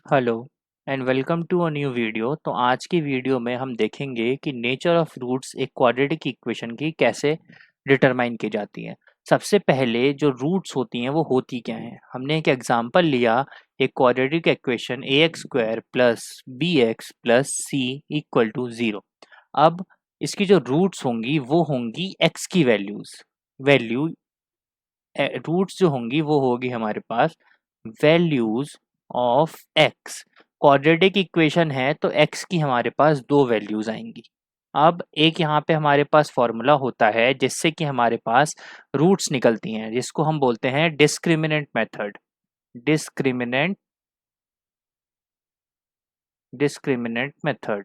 Hello and welcome to a new video. तो आज की वीडियो में हम देखेंगे कि नेचर ऑफ रूट्स एक क्वाड्रेटिक इक्वेशन की कैसे डिटरमाइन की जाती है। सबसे पहले जो रूट्स होती हैं वो होती क्या हैं। हमने एक एग्जांपल लिया, एक quadratic equation a x square plus b x plus c equal to zero. अब इसकी जो रूट्स होंगी वो होंगी एक्स की वैल्यू रूट्स जो होंगी वो होगी हमारे पास values of x. Quadratic equation है तो एक्स की हमारे पास दो वैल्यूज आएंगी। अब एक यहाँ पे हमारे पास फॉर्मूला होता है जिससे कि हमारे पास रूट्स निकलती हैं, जिसको हम बोलते हैं discriminant method. Discriminant discriminant method.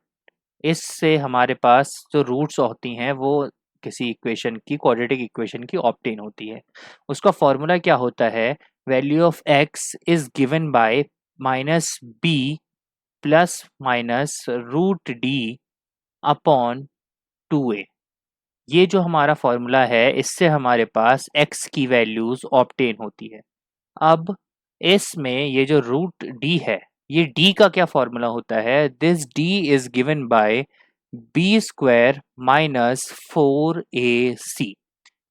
इससे हमारे पास जो रूट्स होती हैं वो किसी इक्वेशन की, क्वाड्रेटिक इक्वेशन की ऑब्टेन होती है। उसका फॉर्मूला क्या होता है? Value of x is given by minus b plus minus root D upon 2a। ये जो हमारा फॉर्मूला है इससे हमारे पास x की वैल्यूज ऑब्टेन होती है। अब इसमें ये जो रूट डी है, ये डी का क्या फॉर्मूला होता है? This D is given by b square minus 4ac।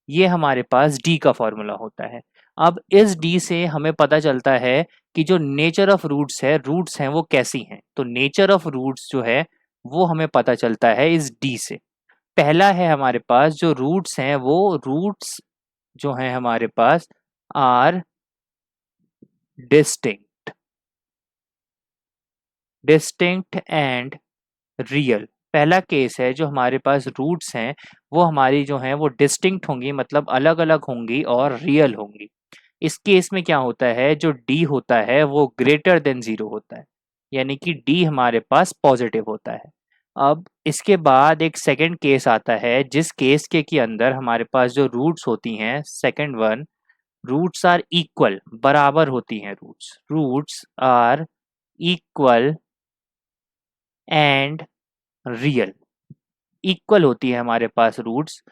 ये हमारे पास डी का फॉर्मूला होता है। अब इस डी से हमें पता चलता है कि जो नेचर ऑफ रूट्स हैं वो कैसी हैं। तो नेचर ऑफ रूट्स जो है वो हमें पता चलता है इस डी से। पहला है हमारे पास जो रूट्स हैं, वो रूट्स जो हैं हमारे पास are distinct distinct and real. पहला केस है जो हमारे पास रूट्स हैं वो हमारी जो हैं वो डिस्टिंक्ट होंगी, मतलब अलग अलग होंगी और रियल होंगी। इस केस में क्या होता है, जो डी होता है वो ग्रेटर देन जीरो होता है, यानी कि डी हमारे पास पॉजिटिव होता है। अब इसके बाद एक सेकंड केस आता है जिस केस के अंदर हमारे पास जो रूट्स होती हैं, second one, roots are equal, बराबर होती हैं। Roots are equal and real. Equal होती है हमारे पास रूट्स,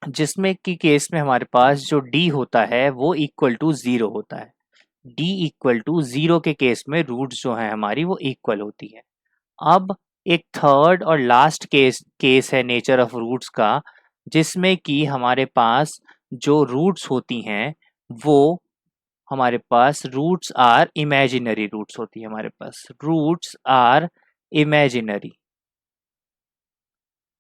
जिसमें कि केस में हमारे पास जो डी होता है वो इक्वल टू जीरो होता है। डी इक्वल टू जीरो के केस में रूट्स जो है हमारी वो इक्वल होती है। अब एक थर्ड और लास्ट केस है नेचर ऑफ रूट्स का, जिसमें कि हमारे पास जो रूट्स होती हैं वो हमारे पास रूट्स आर इमेजिनरी रूट्स होती है। हमारे पास roots are imaginary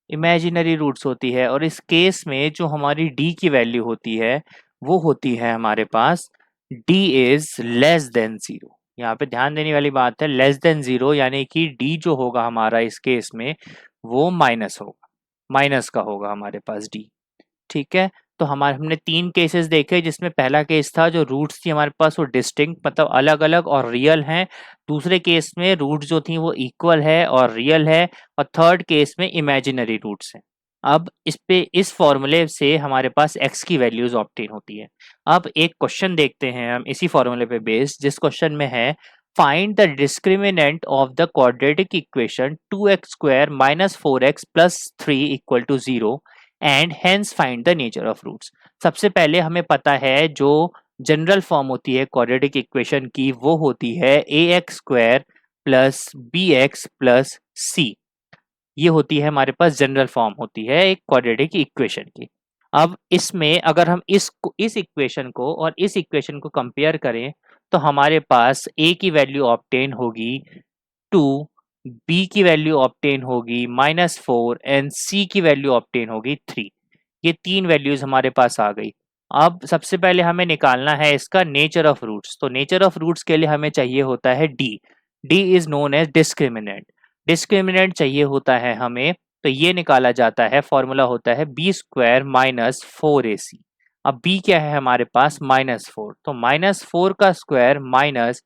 imaginary roots होती है। और इस केस में जो हमारी डी की वैल्यू होती है वो होती है हमारे पास D is less than zero. यहाँ पे ध्यान देने वाली बात है, लेस देन जीरो, यानी कि डी जो होगा हमारा इस केस में वो माइनस होगा, माइनस का होगा हमारे पास डी। ठीक है, तो हमारे हमने तीन केसेस देखे, जिसमें पहला केस था जो रूट्स थी हमारे पास वो डिस्टिंक्ट, मतलब अलग अलग और रियल हैं। दूसरे केस में रूट्स जो थी वो इक्वल है और रियल है। और थर्ड केस में इमेजिनरी रूट्स हैं। अब इस फॉर्मूले से हमारे पास x की वैल्यूज ऑब्टेन होती है। अब एक क्वेश्चन देखते हैं हम इसी फॉर्मूले पे बेस्ड, जिस क्वेश्चन में है find the discriminant of the quadratic equation 2x square minus 4x plus 3 equal to 0 and hence find the nature of roots. सबसे पहले हमें पता है जो जनरल फॉर्म होती है क्वाड्रेटिक इक्वेशन की वो होती है a x square plus b x plus c. ये होती है हमारे पास जनरल फॉर्म होती है एक क्वाड्रेटिक इक्वेशन की। अब इसमें अगर हम इस इक्वेशन को और इस इक्वेशन को कंपेयर करें तो हमारे पास a की वैल्यू ऑब्टेन होगी 2, बी की वैल्यू ऑब्टेन होगी -4 एंड सी की वैल्यू ऑब्टेन होगी 3। ये तीन वैल्यूज हमारे पास आ गई। अब सबसे पहले हमें निकालना है इसका नेचर ऑफ रूट्स। तो नेचर ऑफ रूट्स के लिए हमें चाहिए होता है D. D is known as discriminant. Discriminant चाहिए होता है हमें, तो ये निकाला जाता है, फॉर्मूला होता है बी स्क्वायर माइनस 4ac। अब बी क्या है हमारे पास -4, तो -4 का square minus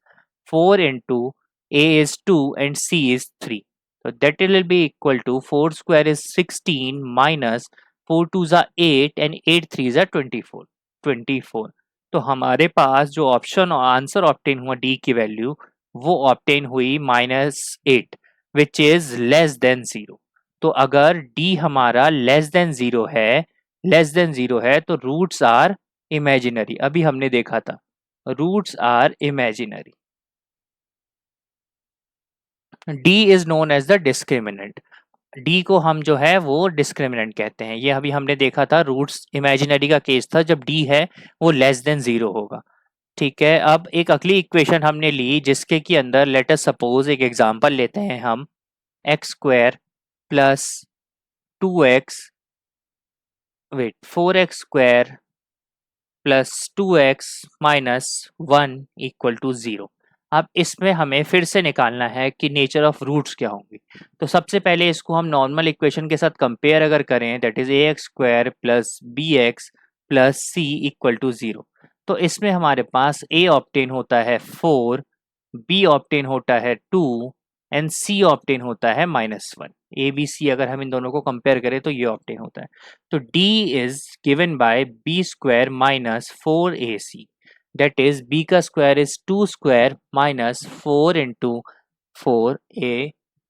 4 into a is 2 and c is 3. So that will be equal to 4 square is 16 minus 4 2s are 8 and 8 3s are 24. 24. तो हमारे पास जो ऑप्शन और आंसर ऑप्टेन हुआ डी की वैल्यू वो ऑप्टेन हुई -8 which is less than zero. तो अगर डी हमारा लेस देन जीरो है तो रूट्स आर इमेजिनरी। अभी हमने देखा था roots are imaginary. D is known as the discriminant. D को हम जो है वो डिस्क्रिमिनेंट कहते हैं। ये अभी हमने देखा था रूट्स इमेजिनरी का केस था, जब डी है वो लेस देन जीरो होगा। ठीक है, अब एक अगली इक्वेशन हमने ली जिसके की अंदर लेट अस सपोज एक एग्जांपल लेते हैं हम, x square plus 2x, wait 4x square plus 2x minus 1 equal to 0। अब इसमें हमें फिर से निकालना है कि नेचर ऑफ रूट्स क्या होंगी। तो सबसे पहले इसको हम नॉर्मल इक्वेशन के साथ कंपेयर अगर करें, that is ax square plus bx plus c equal to 0। तो इसमें हमारे पास a ऑप्टेन होता है 4, b ऑप्टेन होता है 2 एंड c ऑप्टेन होता है -1। ए बी सी अगर हम इन दोनों को कंपेयर करें तो ये ऑप्टेन होता है। तो d is given by b square minus 4ac, that is b का square is 2 square minus 4 into 4a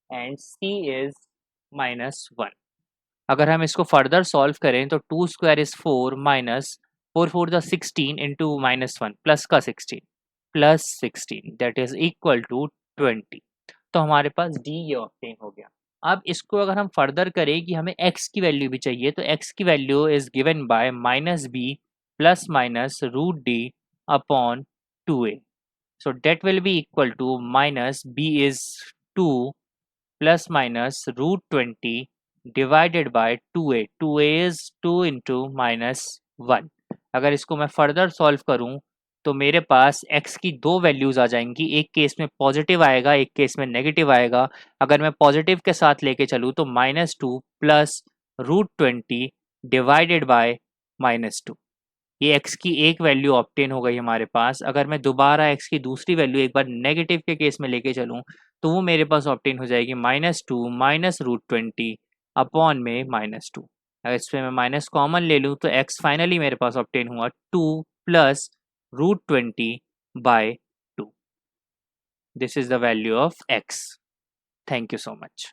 and c is -1। अगर हम इसको फर्दर सॉल्व करें तो 2 square is 4 minus 4 4 the 16 into -1 plus का 16 plus 16 that is equal to 20। तो हमारे पास डी ये ऑब्टेन हो गया। अब इसको अगर हम फर्दर करें कि हमें x की वैल्यू भी चाहिए, तो x की value is given by minus b plus minus root D upon 2a। So that will be equal to minus b is 2 plus minus root 20 divided by 2a। 2a is 2 into minus 1। अगर इसको मैं further solve करूं तो मेरे पास x की दो values आ जाएंगी, एक केस में पॉजिटिव आएगा, एक केस में नेगेटिव आएगा। अगर मैं पॉजिटिव के साथ लेके चलूँ तो -2 प्लस रूट 20 डिवाइडेड बाय -2। ये x की एक वैल्यू ऑब्टेन हो गई हमारे पास। अगर मैं दोबारा x की दूसरी वैल्यू एक बार नेगेटिव के केस में लेके चलूँ तो वो मेरे पास ऑब्टेन हो जाएगी -2 माइनस रूट 20 अपॉन में -2। अगर इसमें मैं माइनस कॉमन ले लूँ तो x फाइनली मेरे पास ऑब्टेन हुआ 2 plus root 20 by 2। This is the value of x। Thank you so much.